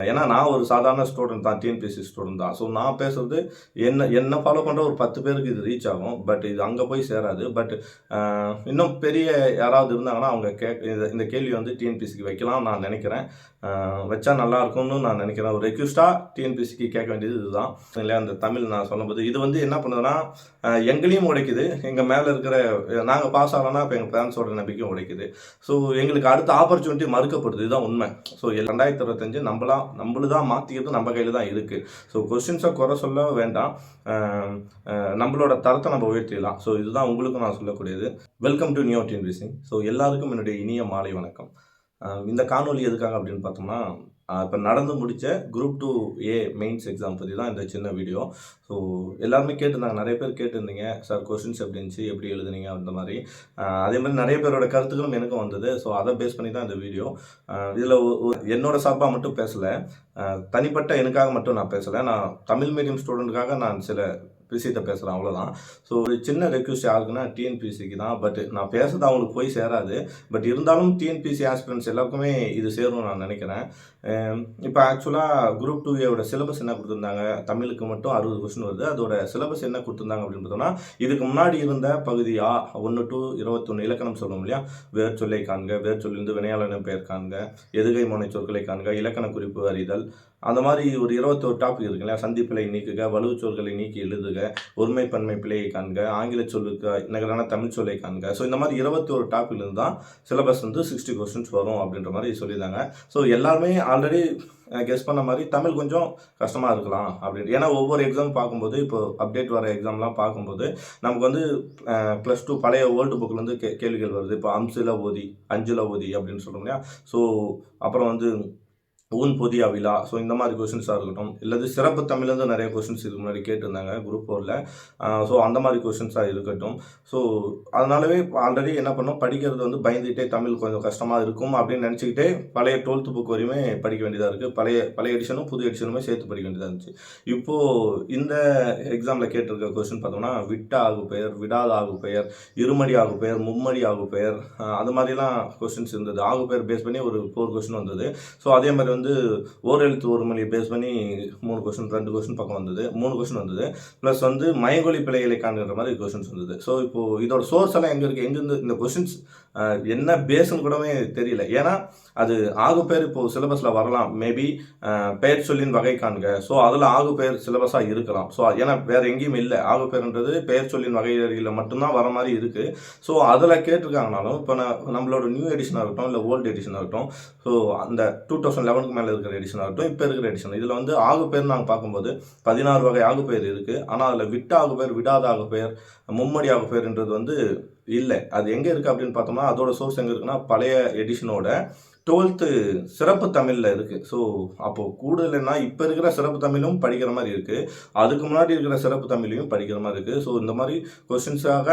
ஏன்னா நான் ஒரு சாதாரண ஸ்டூடெண்ட் தான், டிஎன்பிஎஸ்சி ஸ்டூடெண்ட் தான். ஸோ நான் பேசுறது என்ன ஃபாலோ பண்ணுற ஒரு 10 பேருக்கு இது ரீச் ஆகும். பட் இது அங்கே போய் சேராது. பட் இன்னும் பெரிய யாராவது இருந்தாங்கன்னா அவங்க இந்த கேள்வி வந்து டிஎன்பிஎஸ்சிக்கு வைக்கலாம் நான் நினைக்கிறேன். வச்சா நல்லா இருக்கும்னு நான் நினைக்கிறேன். ஒரு ரெக்வஸ்ட்டாக டிஎன்பிஎஸ்சிக்கு கேட்க வேண்டியது இதுதான். இல்லையா, அந்த தமிழ் நான் சொல்லும்போது இது வந்து என்ன பண்ணுதுன்னா எங்களையும் உடைக்குது. எங்கள் மேலே இருக்கிற நாங்கள் பாஸ் ஆகலன்னா இப்போ எங்கள் பேரண்ட்ஸோட நம்பிக்கையும் உடைக்குது. ஸோ எங்களுக்கு அடுத்த ஆப்பர்ச்சுனிட்டி மறுக்கப்படுது. இதுதான் உண்மை. ஸோ 2025 நம்மளுதான் மாற்றிக்கிறது நம்ம கையில் தான் இருக்குது. ஸோ கொஸ்டின்ஸை குறை சொல்ல வேண்டாம், நம்மளோட தரத்தை நம்ம உயர்த்திடலாம். ஸோ இதுதான் உங்களுக்கு நான் சொல்லக்கூடியது. Welcome to new TNPSC. So எல்லாருக்கும் என்னுடைய இனிய மாலை வணக்கம். இந்த காணொலி எதுக்காக அப்படின்னு பார்த்தோம்னா, இப்போ நடந்து முடித்த குரூப் 2A மெயின்ஸ் எக்ஸாம் பற்றி தான் இந்த சின்ன வீடியோ. ஸோ எல்லாருமே கேட்டிருந்தாங்க, நிறைய பேர் கேட்டிருந்தீங்க, சார் கொஸ்டின்ஸ் எப்படி இருந்துச்சு, எப்படி எழுதுனீங்க அந்த மாதிரி. அதே மாதிரி நிறைய பேரோட கருத்துக்களும் எனக்கும் வந்தது. ஸோ அதை பேஸ் பண்ணி தான் இந்த வீடியோ. இதில் என்னோட சார்பாக மட்டும் பேசலை, தனிப்பட்ட எனக்காக மட்டும் நான் பேசலை. நான் தமிழ் மீடியம் ஸ்டூடெண்ட்டுக்காக நான் சில விஷயத்தை பேசுகிறேன், அவ்வளோதான். ஸோ ஒரு சின்ன ரெக்வஸ்ட் யாருக்குன்னா டிஎன்பிஎஸ்சிக்கு தான். பட் நான் பேசுறது அவங்களுக்கு போய் சேராது. பட் இருந்தாலும் டிஎன்பிஎஸ்சி ஆஸ்பிரண்ட்ஸ் எல்லாருக்குமே இது சேரும்னு நான் நினைக்கிறேன். இப்போ ஆக்சுவலாக குரூப் 2A சிலபஸ் என்ன கொடுத்துருந்தாங்க, தமிழுக்கு மட்டும் 60 கொஸ்டின் வருது. அதோட சிலபஸ் என்ன கொடுத்துருந்தாங்க அப்படின்னு பார்த்தோம்னா, இதுக்கு முன்னாடி இருந்த பகுதி 1 to 21 இலக்கணம் சொல்லுவோம் இல்லையா, வேர் சொல்லை காண்க, வேர் சொல்லிருந்து வினையாளன பெயர் காண்க, எதுகை முனை சொற்களை காண்க, இலக்கண குறிப்பு அறிதல், அந்த மாதிரி ஒரு 21 டாபிக் இருக்கு இல்லையா. சந்திப்பிழை நீக்குக, வலுவு சொற்களை நீக்கி எழுதுக, ஒருமை பன்மை பிழையை காண்க, ஆங்கில சொல்லுக்கு நிகரான தமிழ் சொல்லை காண்க. ஸோ இந்த மாதிரி 21 டாபிக்லேருந்து தான் சிலபஸ் வந்து 60 கொஸ்டின்ஸ் வரும் அப்படின்ற மாதிரி சொல்லியிருந்தாங்க. ஸோ எல்லாருமே ஆல்ரெடி கெஸ் பண்ண மாதிரி தமிழ் கொஞ்சம் கஷ்டமாக இருக்கலாம் அப்படின்ட்டு. ஏன்னா ஒவ்வொரு எக்ஸாம் பார்க்கும்போது, இப்போ அப்டேட் வர எக்ஸாம்லாம் பார்க்கும்போது நமக்கு வந்து +2 பழைய ஓல்டு புக்கிலேருந்து கேள்விகள் வருது. இப்போ அம்சில ஓதி, அஞ்சுல ஓதி அப்படின்னு சொல்கிறோம் இல்லையா. ஸோ அப்புறம் வந்து ஊன் பொதியா விழா, ஸோ இந்த மாதிரி கொஸ்டின்ஸாக இருக்கட்டும், இல்லது சிறப்பு தமிழ்லேருந்து நிறைய கொஸ்டின்ஸ் இதுக்கு முன்னாடி கேட்டிருந்தாங்க குரூப் 4ல். ஸோ அந்த மாதிரி கொஸ்டின்ஸாக இருக்கட்டும். ஸோ அதனாலவே ஆல்ரெடி என்ன பண்ணோம், படிக்கிறது வந்து பயந்துகிட்டே தமிழ் கொஞ்சம் கஷ்டமாக இருக்கும் அப்படின்னு நினச்சிக்கிட்டே பழைய 12th புக் வரையுமே படிக்க வேண்டியதாக இருக்குது. பழைய எடிஷனும் புது எடிஷனுமே சேர்த்து படிக்க வேண்டியதாக இருந்துச்சு. இப்போது இந்த எக்ஸாமில் கேட்டிருக்க கொஸ்டின் பார்த்தோம்னா, விட்ட ஆகு பெயர், விடாத ஆகு பெயர், இருமடி ஆகு பெயர், மும்மடி ஆகு பெயர், அது மாதிரிலாம் கொஸ்டின்ஸ் இருந்தது. ஆகு பெயர் பேஸ் பண்ணி ஒரு 4 கொஸ்டின் வந்தது. ஸோ அதே மாதிரி வந்து ஓர் எழுத்து ஒரு மொழியை பேஸ் பண்ணி 2 கொஸ்டின் பக்கம் வந்தது, 3 கொஸ்டின் வந்தது. ப்ளஸ் வந்து மயங்கொலி பிழைகளை காண்கின்ற மாதிரி கொஸ்டின்ஸ் வந்தது. ஸோ இப்போது இதோட சோர்ஸ் எல்லாம் எங்கே இருக்குது, எங்கேருந்து இந்த கொஸ்டின்ஸ் என்ன பேஸ்ன்னு கூடவே தெரியல. ஏன்னா அது ஆகு பெயர் இப்போது சிலபஸில் வரலாம், மேபி பெயர் சொல்லின் வகை காண்க. ஸோ அதில் ஆகு பெயர் சிலபஸாக இருக்கலாம். ஸோ ஏன்னா வேறு எங்கேயும் இல்லை, ஆகு பெயர்ன்றது பெயர் சொல்லின் வகைகளில் மட்டும்தான் வர மாதிரி இருக்குது. ஸோ அதில் கேட்டிருக்காங்கனாலும் இப்போ நம்மளோட நியூ எடிஷனாக இருக்கட்டும், இல்லை ஓல்டு எடிஷனாக இருக்கட்டும், ஸோ அந்த 2011க்கு மேலே இருக்கிற எடிஷனாக இருக்கட்டும், இப்போ இருக்கிற எடிஷன், இதில் வந்து ஆகு பெயர் நாங்கள் பார்க்கும்போது 16 வகை ஆகு பெயர் இருக்குது. ஆனால் அதில் விட்ட ஆகு பெயர், விடாத ஆகு பெயர், மும்மடி ஆகு பெயர்ன்றது வந்து இல்லை. அது எங்கே இருக்குது அப்படின்னு பார்த்தோம்னா, அதோட சோர்ஸ் எங்கே இருக்குன்னா பழைய எடிஷனோட 12th சிறப்பு தமிழில் இருக்குது. ஸோ அப்போது கூடுதல்னா இப்போ இருக்கிற சிறப்பு தமிழும் படிக்கிற மாதிரி இருக்குது, அதுக்கு முன்னாடி இருக்கிற சிறப்பு தமிழையும் படிக்கிற மாதிரி இருக்குது. ஸோ இந்த மாதிரி கொஸ்டின்ஸாக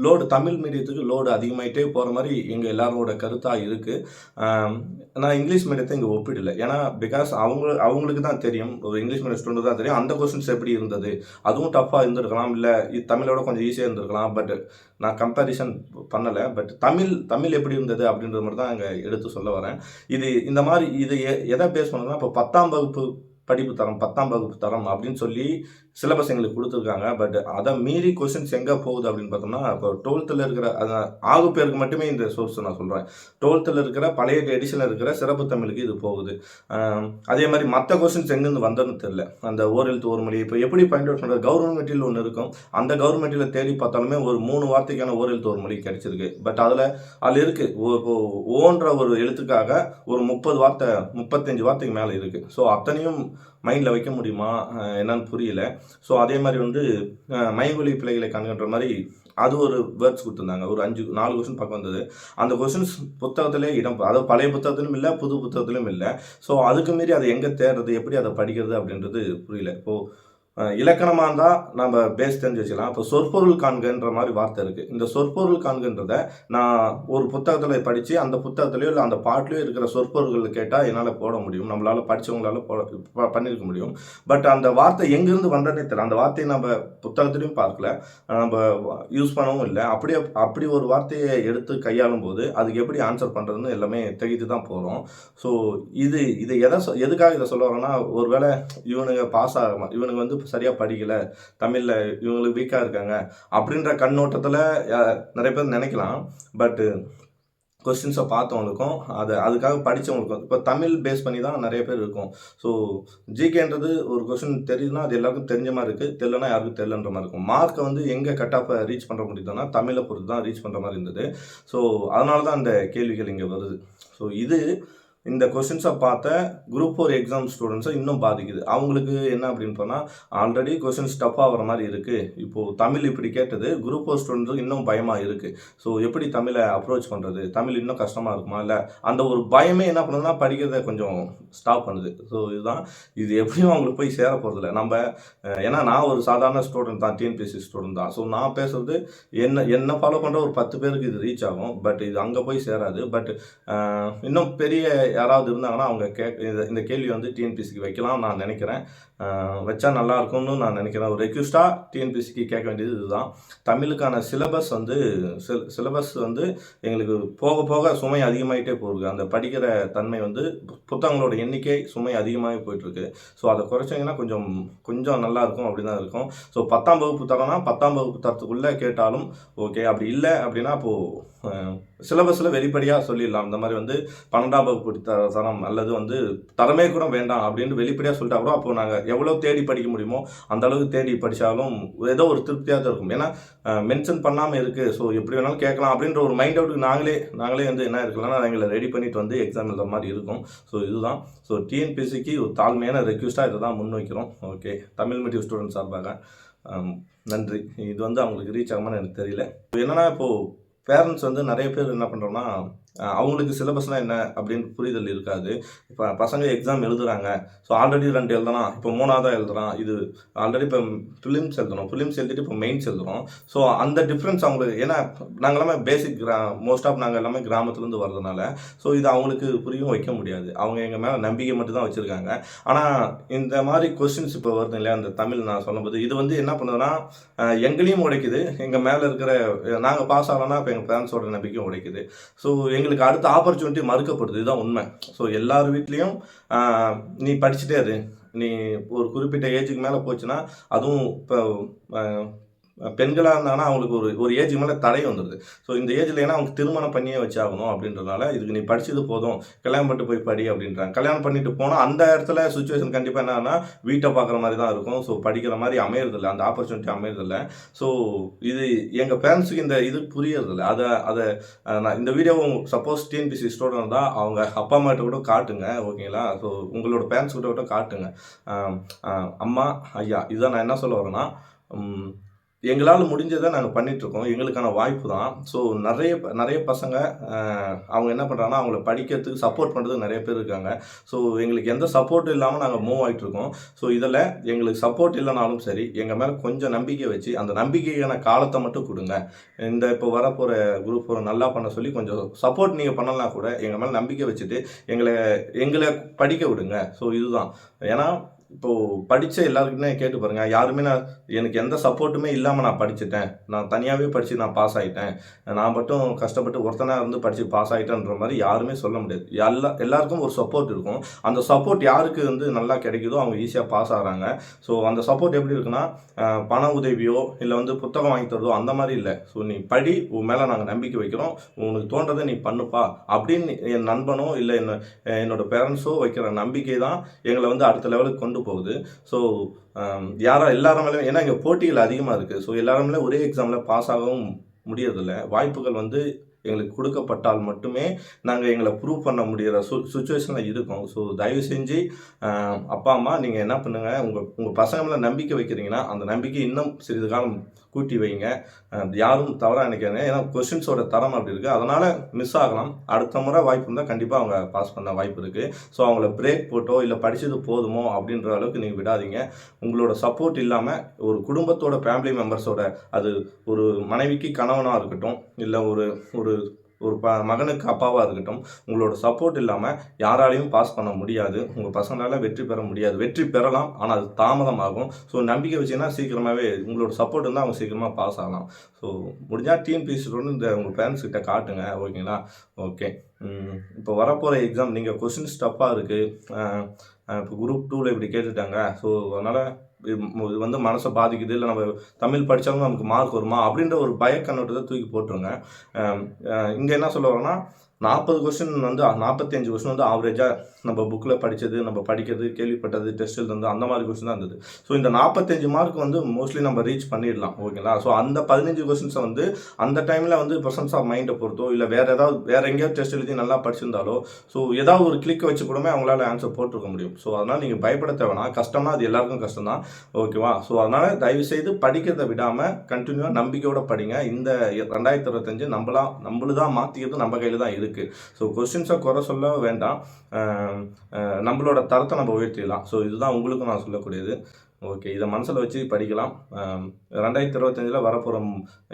லோடு தமிழ் மீடியத்துக்கு லோடு அதிகமாகிட்டே போகிற மாதிரி எங்கள் எல்லாரோட கருத்தாக இருக்குது. நான் இங்கிலீஷ் மீடியத்தை இங்கே ஒப்பிடலை. ஏன்னா பிகாஸ் அவங்களுக்கு தான் தெரியும், ஒரு இங்கிலீஷ் மீடியம் ஸ்டூடெண்ட் தான் தெரியும் அந்த கொஸ்டின்ஸ் எப்படி இருந்தது. அதுவும் டஃப்பாக இருந்திருக்கலாம், இல்லை தமிழோட கொஞ்சம் ஈஸியாக இருந்திருக்கலாம். பட் நான் கம்பேரிசன் பண்ணலை. பட் தமிழ் எப்படி இருந்தது அப்படின்றது மட்டும் தான் அங்கே எடுத்து சொல்ல வரேன். இந்த மாதிரி இது எதை பேஸ் பண்ணணும்னா, இப்போ 10ஆம் வகுப்பு படிப்பு தரம், 10ஆம் வகுப்பு தரம் அப்படின்னு சொல்லி சிலபஸ் எங்களுக்கு கொடுத்துருக்காங்க. பட் அதை மீறி கொஸ்டின்ஸ் எங்கே போகுது அப்படின்னு பார்த்தோம்னா, இப்போ 12th இருக்கிற ஆகு பேருக்கு மட்டுமே இந்த சோர்ஸ் நான் சொல்கிறேன். 12th இருக்கிற பழைய எடிஷனில் இருக்கிற சிறப்பு தமிழுக்கு இது போகுது. அதே மாதிரி மற்ற கொஸ்டின்ஸ் எங்கேருந்து வந்ததுன்னு தெரியல. அந்த ஓரெழுத்து ஒரு மொழி இப்போ எப்படி பாயிண்ட் அவுட் பண்ணுறது, கவர்மெண்ட் மெட்டீரியல் ஒன்று இருக்கும், அந்த கவர்மெண்ட் மெட்டீரியல் தேடி பார்த்தாலுமே ஒரு 3 வார்த்தைக்கான ஓரெழுத்து ஒரு மொழி கிடைச்சிருக்கு. பட் அதில் இருக்குது இப்போ ஓன்ற ஒரு எழுத்துக்காக ஒரு 30 வார்த்தை 35 வார்த்தைக்கு மேலே இருக்குது. ஸோ அத்தனையும் மைண்டில் வைக்க முடியுமா என்னன்னு புரியல. ஸோ அதே மாதிரி வந்து மயங்கொலி பிழைகளை காண்கின்ற மாதிரி அது ஒரு வேர்ட்ஸ் கொடுத்துருந்தாங்க. ஒரு 4 கொஸ்டின் பக்கம் வந்தது. அந்த கொஸ்டின்ஸ் புத்தகத்திலே அதாவது பழைய புத்தகத்திலும் இல்லை, புது புத்தகத்திலும் இல்லை. ஸோ அதுக்கு மீறி அதை எங்கே தேடுறது, எப்படி அதை படிக்கிறது அப்படின்றது புரியல. இப்போது இலக்கணமாக இருந்தால் நம்ம பேஸ் தெரிஞ்சு வச்சுக்கலாம். இப்போ சொற்பொருள் காண்கன்ற மாதிரி வார்த்தை இருக்குது. இந்த சொற்பொருள் காண்கன்றத நான் ஒரு புத்தகத்தில் படித்து அந்த புத்தகத்துலையோ இல்லை அந்த பாட்டிலையோ இருக்கிற சொற்பொருள்கள் கேட்டால் என்னால் போட முடியும். நம்மளால் படித்தவங்களால பண்ணியிருக்க முடியும். பட் அந்த வார்த்தை எங்கேருந்து வந்ததே தெரியல. அந்த வார்த்தையை நம்ம புத்தகத்துலையும் பார்க்கல, நம்ம யூஸ் பண்ணவும் இல்லை. அப்படி ஒரு வார்த்தையை எடுத்து கையாளும் போது அதுக்கு எப்படி ஆன்சர் பண்ணுறதுன்னு எல்லாமே திகைத்து தான் போகிறோம். ஸோ இது எதுக்காக இதை சொல்ல வரோன்னா, ஒருவேளை இவனுங்க பாஸ் ஆகாம இவனுங்க வந்து சரியாக படிக்கலை, தமிழில் இவங்களுக்கு வீக்காக இருக்காங்க அப்படின்ற கண்ணோட்டத்தில் நிறைய பேர் நினைக்கலாம். பட்டு கொஸ்டின்ஸை பார்த்தவங்களுக்கும் அதுக்காக படித்தவங்களுக்கும் இப்போ தமிழ் பேஸ் பண்ணி தான் நிறைய பேர் இருக்கும். ஸோ ஜிகேன்றது ஒரு கொஸ்டின் தெரியுதுன்னா அது எல்லாருக்கும் தெரிஞ்ச மாதிரி இருக்குது, தெரியலனா யாருக்கும் தெரியலன்ற மாதிரி இருக்கும். மார்க்கை வந்து எங்கே கட் ஆஃபை ரீச் பண்ணுற முடியுதுன்னா தமிழை பொறுத்து தான் ரீச் பண்ணுற மாதிரி இருந்தது. ஸோ அதனால தான் அந்த கேள்விகள் இங்கே வருது. ஸோ இந்த கொஸ்டின்ஸை பார்த்த குரூப் 4 எக்ஸாம் ஸ்டூடெண்ட்ஸை இன்னும் பாதிக்குது. அவங்களுக்கு என்ன அப்படின்னு சொன்னால், ஆல்ரெடி கொஸ்டின்ஸ் டஃப்பாக வர மாதிரி இருக்குது. இப்போது தமிழ் இப்படி கேட்டது குரூப் 4 ஸ்டூடெண்ட்ஸுக்கு இன்னும் பயமாக இருக்குது. ஸோ எப்படி தமிழை அப்ரோச் பண்ணுறது, தமிழ் இன்னும் கஷ்டமாக இருக்குமா, இல்லை அந்த ஒரு பயமே என்ன பண்ணுதுன்னா படிக்கிறத கொஞ்சம் ஸ்டாப் பண்ணுது. ஸோ இது எப்படியும் அவங்களுக்கு போய் சேர போகிறதில்ல. ஏன்னா நான் ஒரு சாதாரண ஸ்டூடெண்ட் தான், டிஎன்பிஎஸ்சி ஸ்டூடெண்ட் தான். ஸோ நான் பேசுகிறது என்ன ஃபாலோ பண்ணுற ஒரு 10 பேருக்கு இது ரீச் ஆகும். பட் இது அங்கே போய் சேராது. பட் இன்னும் பெரிய யாராவது இருந்தாங்கன்னா அவங்க இந்த கேள்வி வந்து டிஎன்பிஎஸ்சிக்கு வைக்கலாம் நான் நினைக்கிறேன். வச்சா நல்லா இருக்கும்னு நான் நினைக்கிறேன். ஒரு ரெக்வஸ்ட்டாக டிஎன்பிஎஸ்சிக்கு கேட்க வேண்டியது இதுதான். தமிழுக்கான சிலபஸ் வந்து எங்களுக்கு போக போக சுமை அதிகமாகிட்டே போகுது. அந்த படிக்கிற தன்மை வந்து புத்தகங்களோட எண்ணிக்கை சுமை அதிகமாகி போயிட்டுருக்கு. ஸோ அதை குறைச்சிங்கன்னா கொஞ்சம் நல்லா இருக்கும் அப்படி தான் இருக்கும். ஸோ 10ஆம் வகுப்பு புத்தகம்னா 10ஆம் வகுப்பு தரத்துக்குள்ளே கேட்டாலும் ஓகே. அப்படி இல்லை அப்படின்னா இப்போது சிலபஸில் வெளிப்படையாக சொல்லிடலாம். இந்த மாதிரி வந்து 12ஆம் வகுப்பு தரம் அல்லது வந்து தரமே கூட வேண்டாம் அப்படின்னு வெளிப்படையாக சொல்லிட்டா கூட அப்போது நாங்கள் எவ்வளோ தேடி படிக்க முடியுமோ அந்த அளவுக்கு தேடி படித்தாலும் ஏதோ ஒரு திருப்தியாக தான் இருக்கும். ஏன்னா மென்ஷன் பண்ணாமல் இருக்குது, ஸோ எப்படி வேணாலும் கேட்கலாம் அப்படின்ற ஒரு மைண்ட் அவுட்டுக்கு நாங்களே வந்து என்ன இருக்கலாம்னா எங்களை ரெடி பண்ணிட்டு வந்து எக்ஸாம் எழுதுற மாதிரி இருக்கும். ஸோ இதுதான். ஸோ டிஎன்பிஎஸ்சிக்கு ஒரு தாழ்மையான ரெக்வஸ்ட்டாக இதை தான் முன்வைக்கிறோம். ஓகே, தமிழ் மீடியம் ஸ்டூடெண்ட் சார்பாக நன்றி. இது வந்து அவங்களுக்கு ரீச் ஆகுமான்னு எனக்கு தெரியல. என்னென்னா இப்போது பேரண்ட்ஸ் வந்து நிறைய பேர் என்ன பண்ணுறோன்னா, அவங்களுக்கு சிலபஸ்னால் என்ன அப்படின்னு புரிதல் இருக்காது. இப்போ பசங்க எக்ஸாம் எழுதுகிறாங்க. ஸோ ஆல்ரெடி 2 எழுதலாம், இப்போ 3ஆவதாக எழுதுகிறான். இது ஆல்ரெடி இப்போ ஃபிலிம்ஸ் எழுதிட்டு இப்போ மெயின்ஸ் எழுதுகிறோம். ஸோ அந்த டிஃப்ரென்ஸ் அவங்களுக்கு, ஏன்னா நாங்கள் எல்லாமே பேசிக் மோஸ்ட் ஆஃப் நாங்கள் எல்லாமே கிராமத்துலேருந்து வர்றதுனால ஸோ இது அவங்களுக்கு புரியும் வைக்க முடியாது. அவங்க எங்கள் மேலே நம்பிக்கை மட்டும் தான் வச்சுருக்காங்க. ஆனால் இந்த மாதிரி கொஸ்டின்ஸ் இப்போ வருது இல்லையா, அந்த தமிழ் நான் சொல்லும்போது இது வந்து என்ன பண்ணுதுன்னா எங்களையும் உடைக்குது. எங்கள் மேலே இருக்கிற நாங்கள் பாஸ் ஆகலன்னா இப்போ எங்கள் பேரண்ட்ஸோட நம்பிக்கையும் உடைக்குது. ஸோ எங்களுக்கு அடுத்த ஆப்பர்ச்சுனிட்டி மறுக்கப்படுது. இதுதான் உண்மை. ஸோ எல்லார் வீட்லேயும் நீ படிச்சுட்டே இரு, நீ ஒரு குறிப்பிட்ட ஏஜுக்கு மேலே போச்சுன்னா, அதுவும் இப்போ பெண்களாக இருந்தாங்கன்னா அவங்களுக்கு ஒரு ஏஜுக்கு மேலே தடை வந்துடுது. ஸோ இந்த ஏஜில் ஏன்னா அவங்க திருமணம் பண்ணியே வச்சாகணும் அப்படின்றதுனால இதுக்கு நீ படிச்சது போதும், கல்யாணம் பண்ணிட்டு போய் படி அப்படின்றாங்க. கல்யாணம் பண்ணிட்டு போனால் அந்த இடத்துல சுச்சுவேஷன் கண்டிப்பாக என்னன்னா வீட்டை பார்க்குற மாதிரி தான் இருக்கும். ஸோ படிக்கிற மாதிரி அமையறதில்லை, அந்த ஆப்பர்ச்சுனிட்டி அமையறதில்லை. ஸோ இது எங்கள் பேரண்ட்ஸுக்கு இந்த இது புரியறதில்லை. அதை நான் இந்த வீடியோவை சப்போஸ் டிஎன்பிஎஸ்சி ஸ்டூடெண்ட் தான் அவங்க அப்பா அம்மாட்ட கூட காட்டுங்க, ஓகேங்களா. ஸோ உங்களோட பேரண்ட்ஸ் கூட காட்டுங்க. அம்மா ஐயா, இதுதான் நான் என்ன சொல்ல வரேன்னா, எங்களால் முடிஞ்சதை நாங்கள் பண்ணிகிட்ருக்கோம். எங்களுக்கான வாய்ப்பு தான். ஸோ நிறைய பசங்க அவங்க என்ன பண்ணுறாங்கன்னா அவங்கள படிக்கிறதுக்கு சப்போர்ட் பண்ணுறதுக்கு நிறைய பேர் இருக்காங்க. ஸோ எங்களுக்கு எந்த சப்போர்ட்டும் இல்லாமல் நாங்கள் மூவ் ஆகிட்ருக்கோம். ஸோ இதில் எங்களுக்கு சப்போர்ட் இல்லைனாலும் சரி, எங்கள் மேலே கொஞ்சம் நம்பிக்கை வச்சு அந்த நம்பிக்கைக்கான காலத்தை மட்டும் கொடுங்க. இப்போ வரப்போகிற குரூப் நல்லா பண்ண சொல்லி கொஞ்சம் சப்போர்ட் நீங்கள் பண்ணலாம் கூட எங்கள் மேலே நம்பிக்கை வச்சுட்டு எங்களை படிக்க விடுங்க. ஸோ இதுதான். ஏன்னா இப்போது படித்த எல்லாருக்குமே கேட்டு பாருங்கள், யாருமே எனக்கு எந்த சப்போர்ட்டுமே இல்லாமல் நான் படிச்சுட்டேன், நான் தனியாகவே படித்து நான் பாஸ் ஆகிட்டேன், நான் மட்டும் கஷ்டப்பட்டு ஒருத்தனாக இருந்து படித்து பாஸ் ஆகிட்டேன்ற மாதிரி யாருமே சொல்ல முடியாது. எல்லாருக்கும் ஒரு சப்போர்ட் இருக்கும். அந்த சப்போர்ட் யாருக்கு வந்து நல்லா கிடைக்குதோ அவங்க ஈஸியாக பாஸ் ஆகிறாங்க. ஸோ அந்த சப்போர்ட் எப்படி இருக்குன்னா, பண உதவியோ இல்லை வந்து புத்தகம் வாங்கி தரதோ அந்த மாதிரி இல்லை. ஸோ நீ படி, உன் மேலே நாங்கள் நம்பிக்கை வைக்கிறோம், உனக்கு தோன்றதை நீ பண்ணுப்பா அப்படின்னு என் நண்பனோ இல்லை என்னோட பேரண்ட்ஸோ வைக்கிற நம்பிக்கை தான் எங்களை வந்து அடுத்த லெவலுக்கு கொண்டு போகுது. ஸோ எல்லாரும் மேலேயும், ஏன்னா இங்கே போட்டிகள் அதிகமாக இருக்குது. ஸோ எல்லாருமே ஒரே எக்ஸாமில் பாஸ் ஆகவும் முடியறதில்ல. வாய்ப்புகள் வந்து எங்களுக்கு கொடுக்கப்பட்டால் மட்டுமே நாங்கள் எங்களை ப்ரூவ் பண்ண முடிகிற சுச்சுவேஷனில் இருக்கோம். ஸோ தயவு செஞ்சு அப்பா அம்மா நீங்கள் என்ன பண்ணுங்கள், உங்கள் பசங்க மேலே நம்பிக்கை வைக்கிறீங்கன்னா அந்த நம்பிக்கை இன்னும் சிறிது காலம் கூட்டி வைங்க. யாரும் தவறாக நினைக்காதீங்க. ஏன்னா கொஷின்ஸோட தரம் அப்படி இருக்குது. அதனால் மிஸ் ஆகலாம். அடுத்த முறை வாய்ப்பு இருந்தால் கண்டிப்பாக அவங்க பாஸ் பண்ண வாய்ப்பு இருக்குது. ஸோ அவங்கள பிரேக் போட்டோ இல்லை படித்தது போதுமோ அப்படின்ற அளவுக்கு நீங்கள் விடாதீங்க. உங்களோட சப்போர்ட் இல்லாமல் ஒரு குடும்பத்தோட ஃபேமிலி மெம்பர்ஸோட, அது ஒரு மனைவிக்கு கணவனாக இருக்கட்டும், இல்லை ஒரு ஒரு ஒரு மகனுக்கு அப்பாவாக இருக்கட்டும், உங்களோட சப்போர்ட் இல்லாமல் யாராலையும் பாஸ் பண்ண முடியாது. உங்கள் பசங்களால் வெற்றி பெற முடியாது. வெற்றி பெறலாம், ஆனால் அது தாமதமாகும். ஸோ நம்பிக்கை வச்சுன்னா சீக்கிரமாகவே உங்களோட சப்போர்ட் இருந்தால் அவங்க சீக்கிரமாக பாஸ் ஆகலாம். ஸோ முடிஞ்சால் டிஎன்பிஎஸ்சி இந்த உங்கள் பேரண்ட்ஸ் கிட்ட காட்டுங்க. ஓகேங்களா? ஓகே. இப்போ வரப்போகிற எக்ஸாம் நீங்கள் கொஷின்ஸ் டஃப்பாக இருக்குது. இப்போ குரூப் 2ல் இப்படி கேட்டுட்டாங்க. ஸோ அதனால் இது வந்து மனசை பாதிக்குது. இல்லை நம்ம தமிழ் படித்தாலும் நமக்கு மார்க் வருமா அப்படின்ற ஒரு பயக்கண்ணோட்டத்தை தூக்கி போட்டுருங்க. இங்கே என்ன சொல்ல வரேன்னா, 40 கொஸ்டின் வந்து 45 கொஸ்டின் வந்து ஆவரேஜாக நம்ம புக்கில் படித்தது, நம்ம படிக்கிறது, கேள்விப்பட்டது, டெஸ்ட்டில் இருந்து அந்த மாதிரி கொஸ்டின் தான் இருந்தது. ஸோ இந்த 45 மார்க் வந்து மோஸ்ட்லி நம்ம ரீச் பண்ணிடலாம். ஓகேங்களா? ஸோ அந்த 15 கொஸ்டின்ஸை வந்து அந்த டைமில் வந்து பர்சன்ஸ் ஆஃப் மைண்டை பொறுத்தோ, இல்லை வேறு எங்கேயாவது டெஸ்ட் எழுதி நல்லா படிச்சிருந்தாலோ, ஸோ ஏதாவது ஒரு கிளிக் வச்சு கூடமே அவங்களால ஆன்சர் போட்டிருக்க முடியும். ஸோ அதனால் நீங்கள் பயப்பட தேவைன்னா, கஷ்டம்னா அது எல்லாருக்கும் கஷ்டம் தான். ஓகேவா? ஸோ அதனால் தயவுசெய்து படிக்கிறதை விடாமல் கண்டினியூவாக நம்பிக்கையோடு படிங்க. இந்த 2025 நம்மளுதான் மாற்றிக்கிறது நம்ம கையில் தான் இருக்குது. ஸோ கொஸ்டின்ஸை குறை சொல்ல வேண்டாம். நம்மளோட தரத்தை நம்ம உயர்த்திடலாம். ஸோ இதுதான் உங்களுக்கும் நான் சொல்லக்கூடியது. ஓகே, இதை மனசில் வச்சு படிக்கலாம். 2025 வரப்போகிற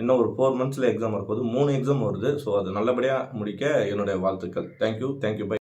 இன்னும் ஒரு 4 மந்த்ஸில் எக்ஸாம் வரப்போகுது. 3 எக்ஸாம் வருது. ஸோ அது நல்லபடியாக முடிக்க என்னுடைய வாழ்த்துக்கள். தேங்க்யூ. பை.